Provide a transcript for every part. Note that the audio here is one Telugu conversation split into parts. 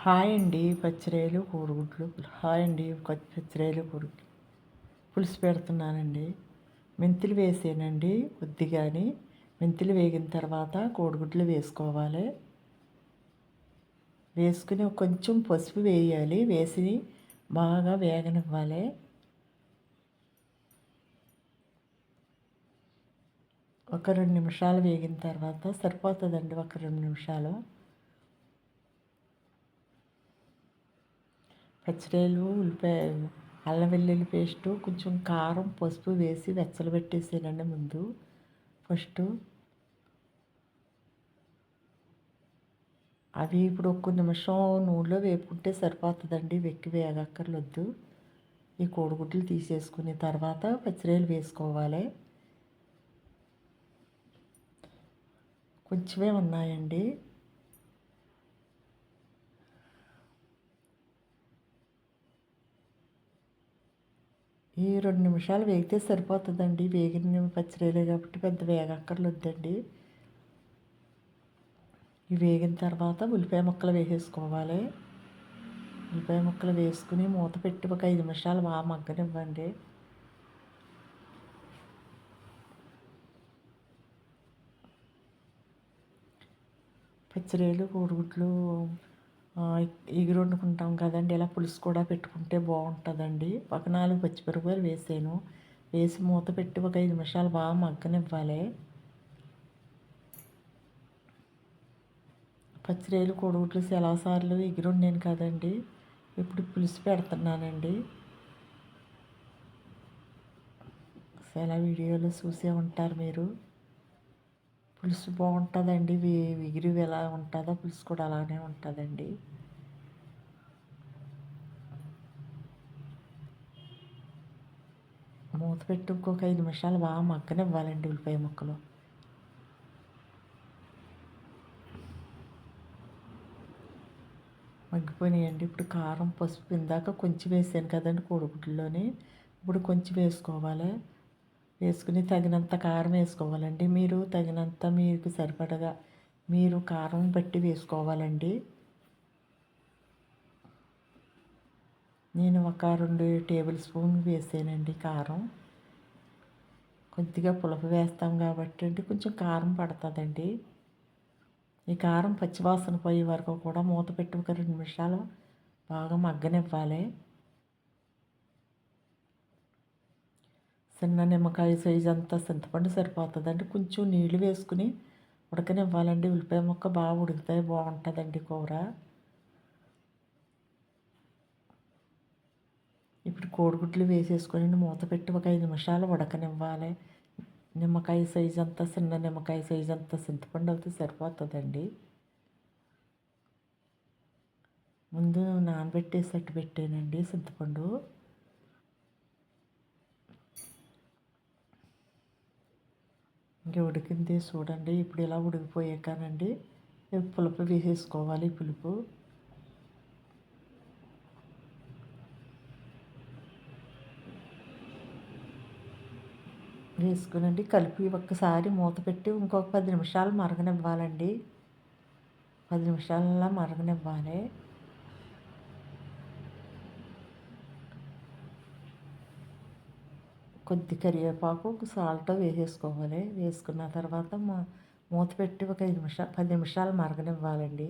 హాయ్ అండి. పచ్చిరొయ్యలు, కోడిగుడ్లు. హాయ్ అండి. పచ్చిరొయ్యలు, కోడిగుడ్లు పులుసు పెడుతున్నానండి. మెంతులు వేసానండి కొద్దిగాని. మెంతులు వేగిన తర్వాత కోడిగుడ్లు వేసుకోవాలి. వేసుకుని కొంచెం పసుపు వేయాలి. వేసి బాగా వేగనివ్వాలి. ఒక 2 నిమిషాలు వేగిన తర్వాత సరిపోతుందండి. ఒక 2 నిమిషాలు. పచ్చిరొయ్యలు, ఉల్లిపాయ, అల్లం వెల్లుల్లి పేస్టు, కొంచెం కారం, పసుపు వేసి వెచ్చలబెట్టేసానండి ముందు ఫస్టు. అవి ఇప్పుడు ఒక్క నిమిషం నూనెలో వేపుకుంటే సరిపోతుందండి. వెక్కి వేగక్కర్లొద్దు. ఈ కోడిగుడ్లు తీసేసుకుని తర్వాత పచ్చిరొయ్యలు వేసుకోవాలి. కొంచెమే ఉన్నాయండి. ఈ 2 నిమిషాలు వేగితే సరిపోతుందండి. వేగిన పచ్చిరొయ్యలే కాబట్టి పెద్ద వేగక్కర్లొద్దండి. ఇవి వేగిన తర్వాత ఉల్లిపాయ ముక్కలు వేసేసుకోవాలి. ఉల్లిపాయ ముక్కలు వేసుకుని మూత పెట్టి ఒక 5 నిమిషాలు బాగా మగ్గనివ్వండి. పచ్చిరొయ్యలు, కోడిగుడ్లు ఎగురు వండుకుంటాం కదండి. ఇలా పులుసు కూడా పెట్టుకుంటే బాగుంటుందండి. ఒక 4 పచ్చిమిరపకాయలు వేసాను. వేసి మూత పెట్టి ఒక 5 నిమిషాలు బాగా మగ్గనివ్వాలి. పచ్చిరొయ్యలు, కోడిగుడ్లు చాలాసార్లు ఎగురు వండాను కదండి. ఇప్పుడు పులుసు పెడుతున్నానండి. చాలా వీడియోలు చూసే ఉంటారు మీరు. పులుసు బాగుంటుందండి. ఎగురు ఎలా ఉంటుందో పులుసు కూడా అలానే ఉంటుందండి. మూత పెట్టి ఇంకొక 5 నిమిషాలు బాగా మగ్గనివ్వాలండి ఉల్లిపాయ ముక్కలు. మగ్గిపోయినాయండి. ఇప్పుడు కారం, పసుపు ఇందాక కొంచెం వేసాను కదండి కోడిగుడ్లోని. ఇప్పుడు కొంచెం వేసుకోవాలి. వేసుకుని తగినంత కారం వేసుకోవాలండి. మీరు తగినంత మీకు సరిపడగా మీరు కారం బట్టి వేసుకోవాలండి. నేను ఒక 2 టేబుల్ స్పూన్లు వేసానండి కారం. కొద్దిగా పులుపు వేస్తాం కాబట్టి అండి కొంచెం కారం పడుతుందండి. ఈ కారం పచ్చివాసన పోయే వరకు కూడా మూత పెట్టి ఒక 2 నిమిషాలు బాగా మగ్గనివ్వాలి. చిన్న నిమ్మకాయ సైజు అంతా చింతపండు సరిపోతుందండి. కొంచెం నీళ్లు వేసుకుని ఉడకనివ్వాలండి. ఉల్లిపాయ ముక్క బాగా ఉడికితే బాగుంటుందండి కూర. ఇప్పుడు కోడిగుడ్లు వేసేసుకొని మూత పెట్టి ఒక 5 నిమిషాలు ఉడకనివ్వాలి. నిమ్మకాయ సైజు అంతా చిన్న నిమ్మకాయ సైజు అంతా చింతపండు అయితే సరిపోతుందండి. ముందు నానబెట్టేసట్టు పెట్టానండి చింతపండు. ఇంకా ఉడికింది చూడండి. ఇప్పుడు ఇలా ఉడికిపోయాకనండి పులుపు వేసేసుకోవాలి. పులుపు వేసుకునండి కలిపి ఒక్కసారి మూత పెట్టి ఇంకొక 10 నిమిషాలు మరగనివ్వాలండి. 10 నిమిషాలలా మరగనివ్వాలి. కొద్ది కరివేపాకు, సాల్ట్ వేసేసుకోవాలి. వేసుకున్న తర్వాత మూత పెట్టి ఒక 10 నిమిషాలు మరగనివ్వాలండి.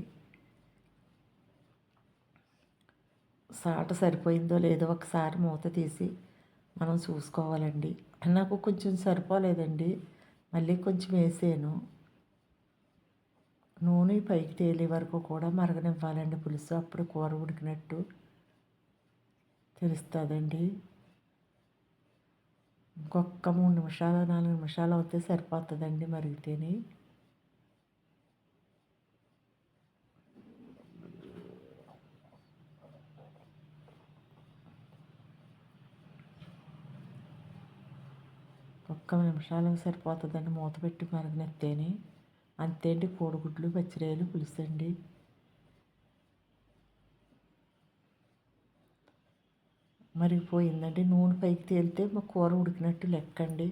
సాల్ట్ సరిపోయిందో లేదో ఒకసారి మూత తీసి మనం చూసుకోవాలండి. నాకు కొంచెం సరిపోలేదండి. మళ్ళీ కొంచెం వేసాను. నూనె పైకి తేలే వరకు కూడా మరగనివ్వాలండి పులుసు. అప్పుడు కూర ఉడికినట్టు తెలుస్తుందండి. ఇంకొక 3 నిమిషాలు 4 నిమిషాలు అవుతే సరిపోతుందండి మరిగితేని. ఒక్క నిమిషాలు సరిపోతుందండి మూత పెట్టి మరగనెత్తేని. అంతే అండి కోడిగుడ్లు, పచ్చిరొయ్యలు పులుసు అండి. మరిగిపోయిందండి. నూనె పైకి తేలితే మా కూర ఉడికినట్టు లెక్కండి.